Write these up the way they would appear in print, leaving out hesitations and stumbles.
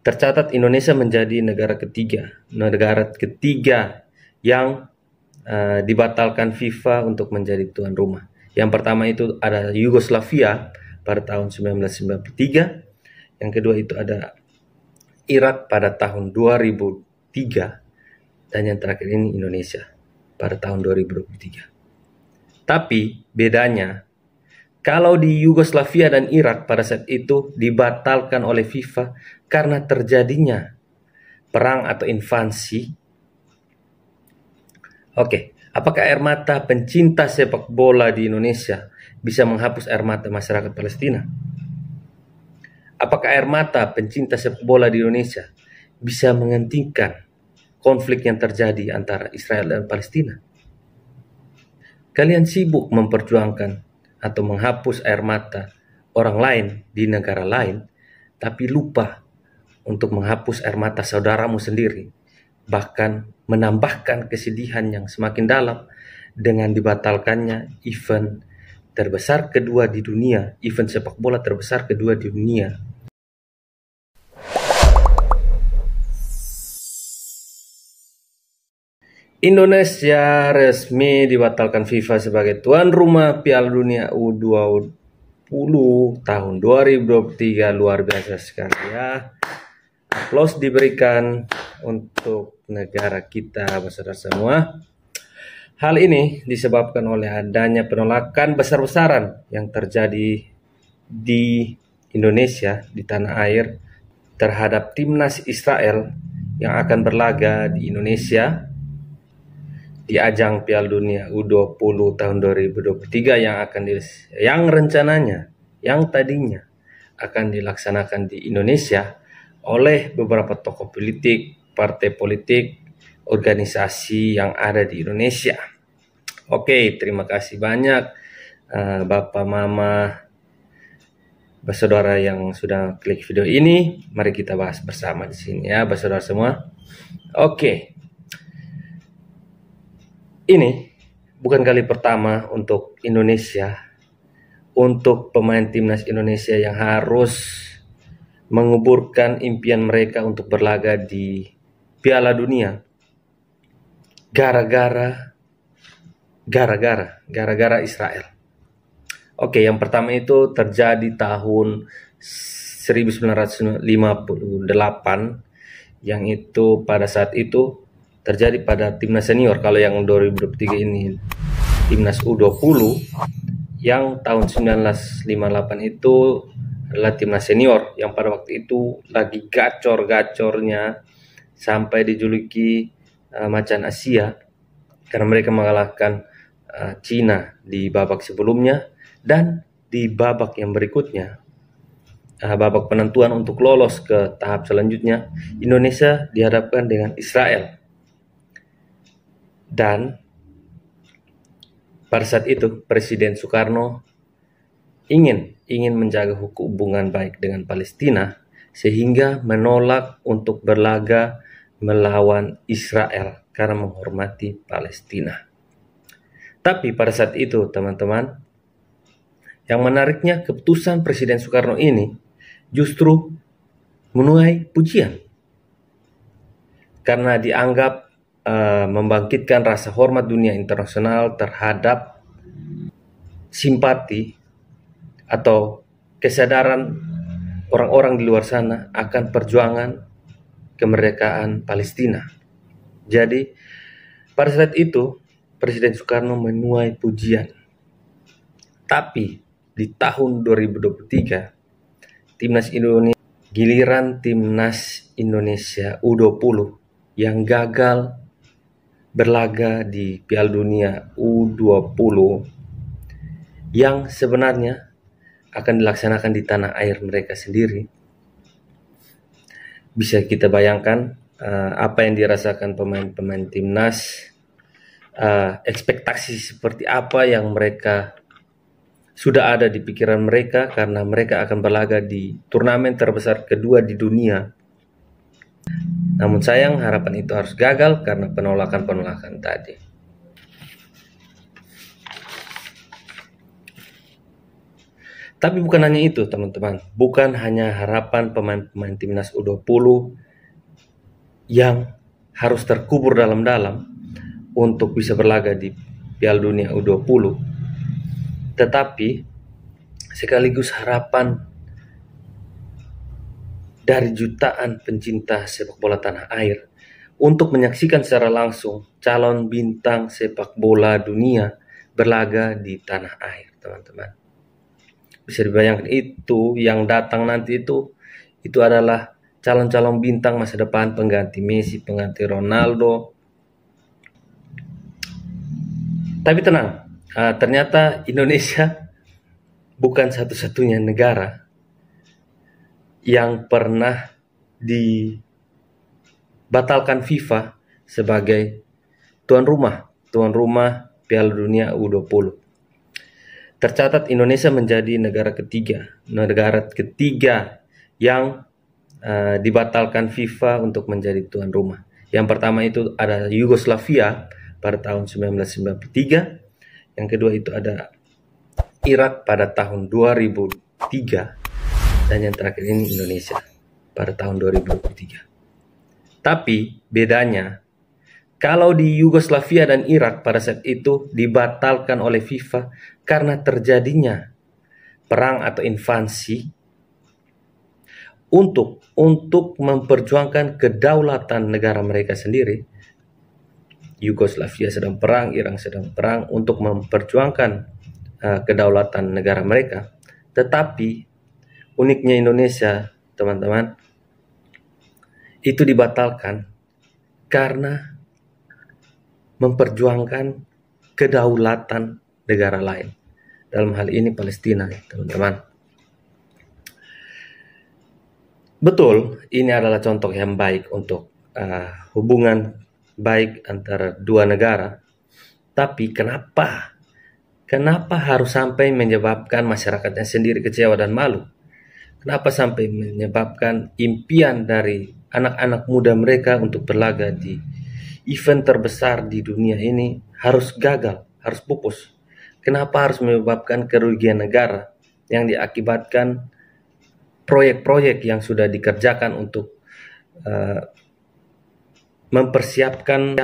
tercatat Indonesia menjadi negara ketiga yang dibatalkan FIFA untuk menjadi tuan rumah. Yang pertama itu ada Yugoslavia pada tahun 1993, yang kedua itu ada Irak pada tahun 2003, dan yang terakhir ini Indonesia pada tahun 2023. Tapi bedanya, kalau di Yugoslavia dan Irak pada saat itu dibatalkan oleh FIFA karena terjadinya perang atau invasi. Oke, apakah air mata pencinta sepak bola di Indonesia bisa menghapus air mata masyarakat Palestina? Apakah air mata pencinta sepak bola di Indonesia bisa menghentikan konflik yang terjadi antara Israel dan Palestina? Kalian sibuk memperjuangkan atau menghapus air mata orang lain di negara lain, tapi lupa untuk menghapus air mata saudaramu sendiri, bahkan menambahkan kesedihan yang semakin dalam dengan dibatalkannya event terbesar kedua di dunia, event sepak bola terbesar kedua di dunia. Indonesia resmi dibatalkan FIFA sebagai tuan rumah Piala Dunia U20 tahun 2023. Luar biasa sekali ya. Aplaus diberikan untuk negara kita, saudara semua. Hal ini disebabkan oleh adanya penolakan besar-besaran yang terjadi di Indonesia, di tanah air, terhadap timnas Israel yang akan berlaga di Indonesia di ajang Piala Dunia U20 tahun 2023 yang tadinya akan dilaksanakan di Indonesia oleh beberapa tokoh politik, partai politik, organisasi yang ada di Indonesia. Oke, terima kasih banyak Bapak, Mama, bersaudara yang sudah klik video ini. Mari kita bahas bersama di sini ya, bersaudara semua. Oke. Ini bukan kali pertama untuk Indonesia, untuk pemain timnas Indonesia yang harus menguburkan impian mereka untuk berlaga di Piala Dunia gara-gara Israel. Oke, yang pertama itu terjadi tahun 1958, yang itu pada saat itu terjadi pada timnas senior. Kalau yang 2023 ini timnas U20, yang tahun 1958 itu adalah timnas senior yang pada waktu itu lagi gacor-gacornya sampai dijuluki macan Asia karena mereka mengalahkan Cina di babak sebelumnya, dan di babak yang berikutnya, babak penentuan untuk lolos ke tahap selanjutnya, Indonesia dihadapkan dengan Israel. Dan pada saat itu Presiden Soekarno ingin menjaga hubungan baik dengan Palestina, sehingga menolak untuk berlaga melawan Israel karena menghormati Palestina. Tapi pada saat itu teman-teman, yang menariknya keputusan Presiden Soekarno ini justru menuai pujian karena dianggap membangkitkan rasa hormat dunia internasional terhadap simpati atau kesadaran orang-orang di luar sana akan perjuangan kemerdekaan Palestina. Jadi pada saat itu Presiden Soekarno menuai pujian. Tapi di tahun 2023 giliran timnas Indonesia U20 yang gagal berlaga di Piala Dunia U20 yang sebenarnya akan dilaksanakan di tanah air mereka sendiri. Bisa kita bayangkan apa yang dirasakan pemain-pemain timnas, ekspektasi seperti apa yang mereka sudah ada di pikiran mereka karena mereka akan berlaga di turnamen terbesar kedua di dunia. Namun sayang, harapan itu harus gagal karena penolakan tadi. Tapi bukan hanya itu teman-teman, bukan hanya harapan pemain-pemain timnas U20 yang harus terkubur dalam-dalam untuk bisa berlaga di Piala Dunia U20, tetapi sekaligus harapan dari jutaan pencinta sepak bola tanah air untuk menyaksikan secara langsung calon bintang sepak bola dunia berlaga di tanah air, teman-teman. Bisa dibayangkan itu yang datang nanti itu adalah calon-calon bintang masa depan, pengganti Messi, pengganti Ronaldo. Tapi tenang, ternyata Indonesia bukan satu-satunya negara yang pernah dibatalkan FIFA sebagai tuan rumah Piala Dunia U20. Tercatat Indonesia menjadi negara ketiga yang dibatalkan FIFA untuk menjadi tuan rumah. Yang pertama itu ada Yugoslavia pada tahun 1993, yang kedua itu ada Irak pada tahun 2003, dan yang terakhir ini Indonesia pada tahun 2023. Tapi bedanya, kalau di Yugoslavia dan Irak pada saat itu dibatalkan oleh FIFA karena terjadinya perang atau invasi untuk memperjuangkan kedaulatan negara mereka sendiri. Yugoslavia sedang perang, Irak sedang perang untuk memperjuangkan kedaulatan negara mereka. Tetapi uniknya Indonesia, teman-teman, itu dibatalkan karena memperjuangkan kedaulatan negara lain. Dalam hal ini Palestina, teman-teman. Betul, ini adalah contoh yang baik untuk hubungan baik antara dua negara. Tapi kenapa harus sampai menyebabkan masyarakatnya sendiri kecewa dan malu? Kenapa sampai menyebabkan impian dari anak-anak muda mereka untuk berlaga di event terbesar di dunia ini harus gagal, harus pupus? Kenapa harus menyebabkan kerugian negara yang diakibatkan proyek-proyek yang sudah dikerjakan untuk mempersiapkan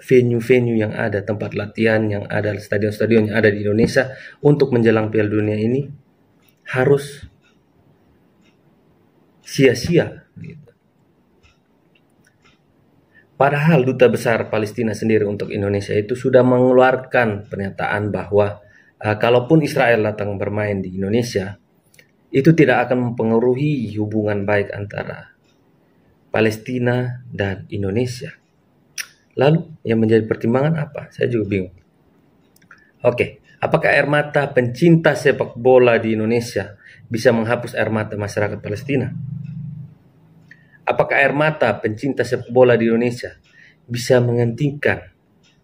venue-venue yang ada, tempat latihan yang ada, stadion-stadion yang ada di Indonesia untuk menjelang Piala Dunia ini harus sia-sia gitu. Padahal Duta Besar Palestina sendiri untuk Indonesia itu sudah mengeluarkan pernyataan bahwa kalaupun Israel datang bermain di Indonesia, itu tidak akan mempengaruhi hubungan baik antara Palestina dan Indonesia. Lalu yang menjadi pertimbangan apa? Saya juga bingung. Oke, apakah air mata pencinta sepak bola di Indonesia bisa menghapus air mata masyarakat Palestina? Apakah air mata pencinta sepak bola di Indonesia bisa menghentikan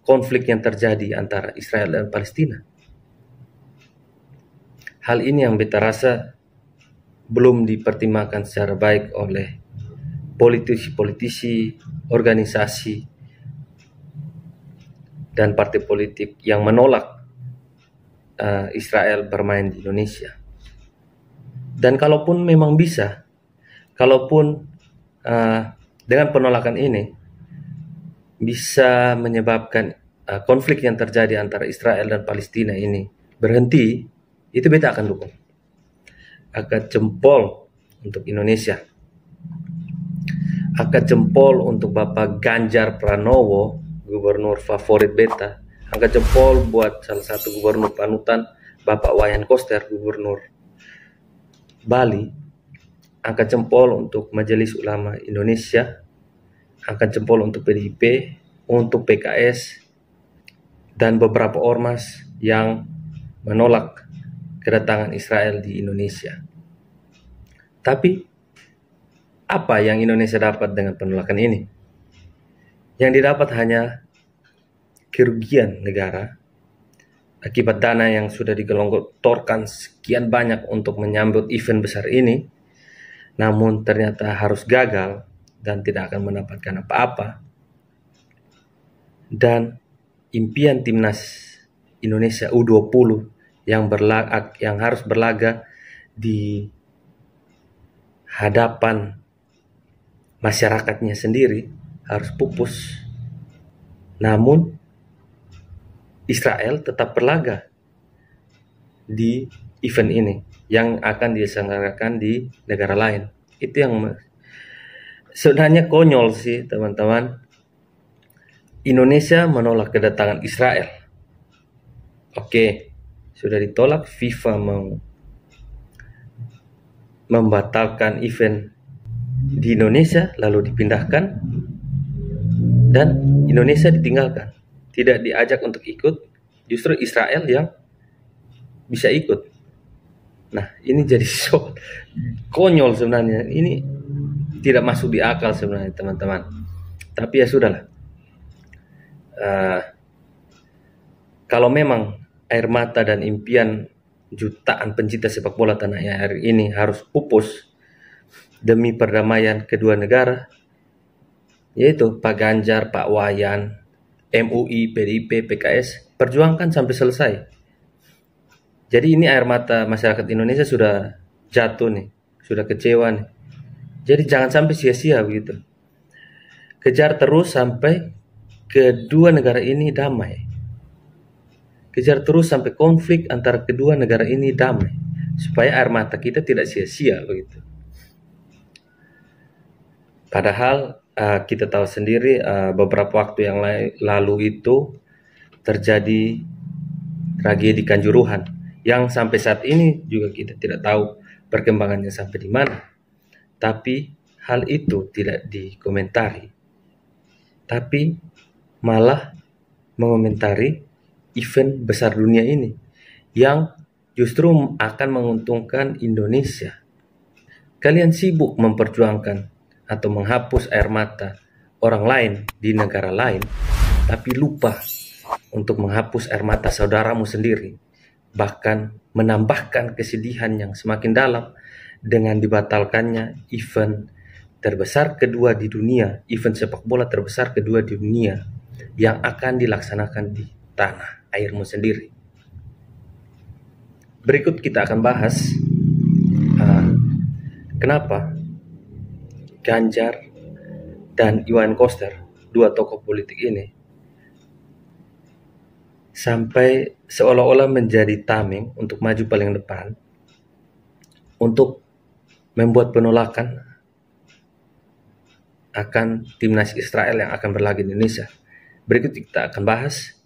konflik yang terjadi antara Israel dan Palestina? Hal ini yang beta rasa belum dipertimbangkan secara baik oleh politisi-politisi, organisasi, dan partai politik yang menolak Israel bermain di Indonesia. Dan kalaupun memang bisa, kalaupun dengan penolakan ini bisa menyebabkan konflik yang terjadi antara Israel dan Palestina ini berhenti, itu beta akan dukung. Angkat jempol untuk Indonesia. Angkat jempol untuk Bapak Ganjar Pranowo, gubernur favorit beta. Angkat jempol buat salah satu gubernur panutan, Bapak Wayan Koster, gubernur Bali. Angkat jempol untuk Majelis Ulama Indonesia. Angkat jempol untuk PDIP, untuk PKS, dan beberapa ormas yang menolak kedatangan Israel di Indonesia. Tapi apa yang Indonesia dapat dengan penolakan ini? Yang didapat hanya kerugian negara akibat dana yang sudah digelontorkan sekian banyak untuk menyambut event besar ini, namun ternyata harus gagal dan tidak akan mendapatkan apa-apa. Dan impian timnas Indonesia U20 yang harus berlaga di hadapan masyarakatnya sendiri harus pupus. Namun Israel tetap berlaga di event ini yang akan diselenggarakan di negara lain. Itu yang sebenarnya konyol sih, teman-teman. Indonesia menolak kedatangan Israel. Oke, sudah ditolak. FIFA mau membatalkan event di Indonesia lalu dipindahkan, dan Indonesia ditinggalkan, tidak diajak untuk ikut. Justru Israel yang bisa ikut. Nah, ini jadi konyol sebenarnya. Ini tidak masuk di akal sebenarnya, teman-teman. Tapi ya sudahlah. Kalau memang air mata dan impian jutaan pencinta sepak bola tanah air ini harus pupus demi perdamaian kedua negara, yaitu Pak Ganjar, Pak Wayan, MUI, PDIP, PKS, perjuangkan sampai selesai. Jadi ini air mata masyarakat Indonesia sudah jatuh nih, sudah kecewa nih. Jadi jangan sampai sia-sia begitu. Kejar terus sampai kedua negara ini damai. Kejar terus sampai konflik antara kedua negara ini damai, supaya air mata kita tidak sia-sia begitu. Padahal kita tahu sendiri beberapa waktu yang lalu itu terjadi tragedi Kanjuruhan yang sampai saat ini juga kita tidak tahu perkembangannya sampai di mana. Tapi hal itu tidak dikomentari, tapi malah mengomentari event besar dunia ini yang justru akan menguntungkan Indonesia. Kalian sibuk memperjuangkan atau menghapus air mata orang lain di negara lain, tapi lupa untuk menghapus air mata saudaramu sendiri, bahkan menambahkan kesedihan yang semakin dalam dengan dibatalkannya event terbesar kedua di dunia, event sepak bola terbesar kedua di dunia yang akan dilaksanakan di tanah airmu sendiri. Berikut kita akan bahas kenapa Ganjar dan Iwan Koster, dua tokoh politik ini, sampai seolah-olah menjadi tameng untuk maju paling depan untuk membuat penolakan akan timnas Israel yang akan berlaga di Indonesia. Berikut kita akan bahas.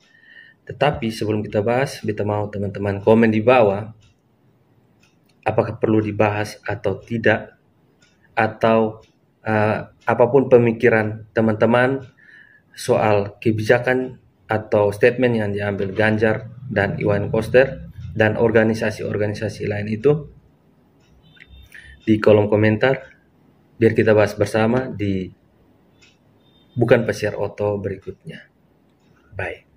Tetapi sebelum kita bahas, kita mau teman-teman komen di bawah apakah perlu dibahas atau tidak, atau apapun pemikiran teman-teman soal kebijakan atau statement yang diambil Ganjar dan Iwan Koster dan organisasi-organisasi lain itu di kolom komentar, biar kita bahas bersama di Bukan Pesiar Oto berikutnya. Bye.